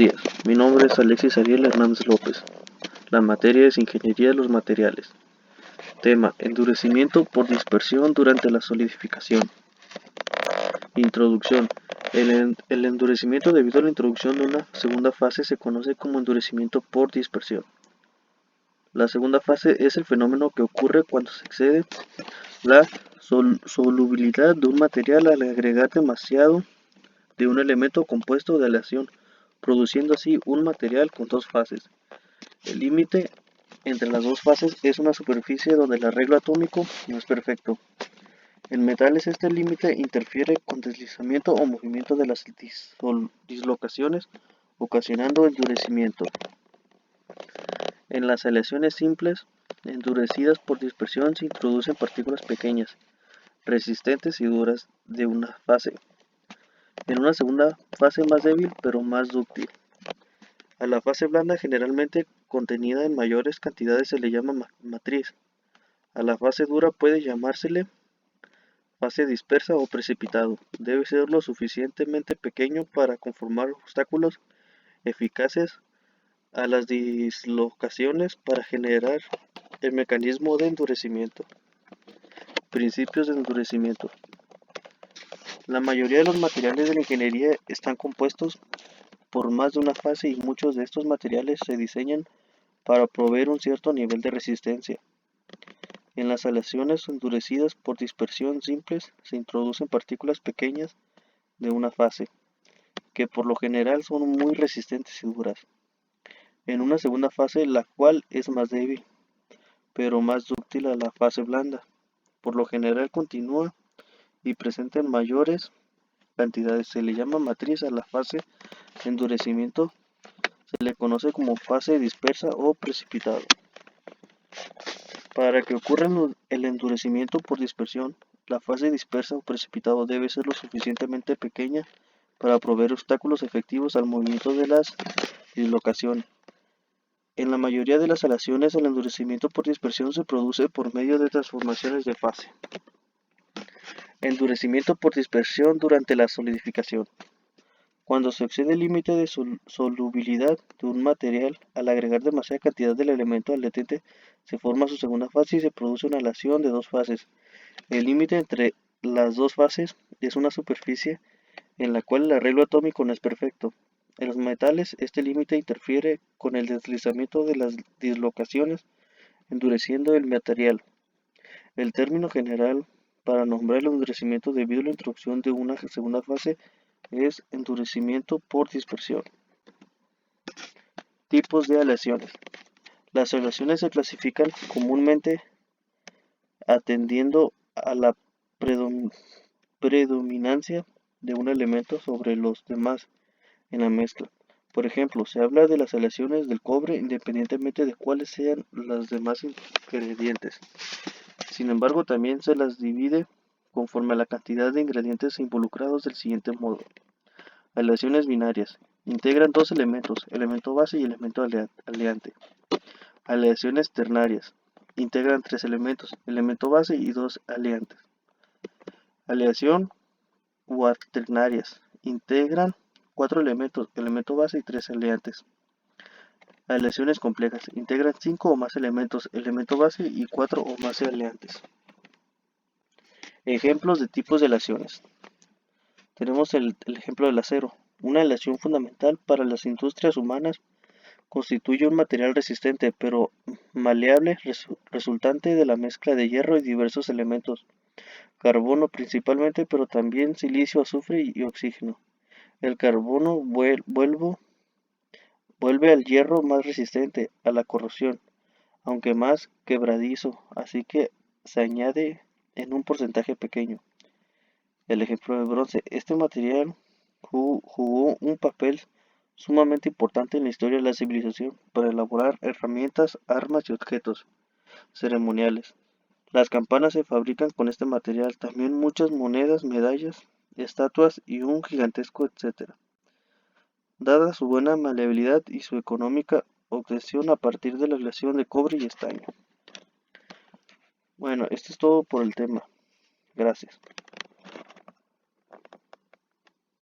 días, mi nombre es Alexis Ariel Hernández López. La materia es Ingeniería de los Materiales. Tema: endurecimiento por dispersión durante la solidificación. Introducción. El endurecimiento debido a la introducción de una segunda fase se conoce como endurecimiento por dispersión. La segunda fase es el fenómeno que ocurre cuando se excede la solubilidad de un material al agregar demasiado de un elemento compuesto de aleación, produciendo así un material con dos fases. El límite entre las dos fases es una superficie donde el arreglo atómico no es perfecto. En metales este límite interfiere con deslizamiento o movimiento de las dislocaciones, ocasionando endurecimiento. En las aleaciones simples, endurecidas por dispersión, se introducen partículas pequeñas, resistentes y duras de una fase, en una segunda fase más débil pero más dúctil. A la fase blanda, generalmente contenida en mayores cantidades, se le llama matriz. A la fase dura puede llamársele fase dispersa o precipitado. Debe ser lo suficientemente pequeño para conformar obstáculos eficaces a las dislocaciones para generar el mecanismo de endurecimiento. Principios de endurecimiento. La mayoría de los materiales de la ingeniería están compuestos por más de una fase y muchos de estos materiales se diseñan para proveer un cierto nivel de resistencia. En las aleaciones endurecidas por dispersión simples se introducen partículas pequeñas de una fase, que por lo general son muy resistentes y duras. En una segunda fase, la cual es más débil, pero más dúctil a la fase blanda, por lo general continúa y presenta en mayores cantidades. Se le llama matriz a la fase de endurecimiento, se le conoce como fase dispersa o precipitado. Para que ocurra el endurecimiento por dispersión, la fase dispersa o precipitado debe ser lo suficientemente pequeña para proveer obstáculos efectivos al movimiento de las dislocaciones. En la mayoría de las aleaciones, el endurecimiento por dispersión se produce por medio de transformaciones de fase. Endurecimiento por dispersión durante la solidificación. Cuando se excede el límite de solubilidad de un material, al agregar demasiada cantidad del elemento al detente, se forma su segunda fase y se produce una aleación de dos fases. El límite entre las dos fases es una superficie en la cual el arreglo atómico no es perfecto. En los metales, este límite interfiere con el deslizamiento de las dislocaciones, endureciendo el material. El término general para nombrar el endurecimiento debido a la introducción de una segunda fase es endurecimiento por dispersión. Tipos de aleaciones. Las aleaciones se clasifican comúnmente atendiendo a la predominancia de un elemento sobre los demás en la mezcla. Por ejemplo, se habla de las aleaciones del cobre independientemente de cuáles sean los demás ingredientes. Sin embargo, también se las divide conforme a la cantidad de ingredientes involucrados del siguiente modo. Aleaciones binarias. Integran dos elementos, elemento base y elemento aleante. Aleaciones ternarias. Integran tres elementos, elemento base y dos aleantes. Aleación cuaternarias. Integran cuatro elementos, elemento base y tres aleantes. Aleaciones complejas. Integran 5 o más elementos, elemento base y 4 o más aleantes. Ejemplos de tipos de aleaciones. Tenemos el ejemplo del acero. Una aleación fundamental para las industrias humanas constituye un material resistente pero maleable resultante de la mezcla de hierro y diversos elementos, carbono principalmente, pero también silicio, azufre y oxígeno. El carbono vuelve al hierro más resistente a la corrosión, aunque más quebradizo, así que se añade en un porcentaje pequeño. El ejemplo del bronce. Este material jugó un papel sumamente importante en la historia de la civilización para elaborar herramientas, armas y objetos ceremoniales. Las campanas se fabrican con este material, también muchas monedas, medallas, estatuas y un gigantesco etcétera. Dada su buena maleabilidad y su económica obtención a partir de la aleación de cobre y estaño. Bueno, esto es todo por el tema. Gracias.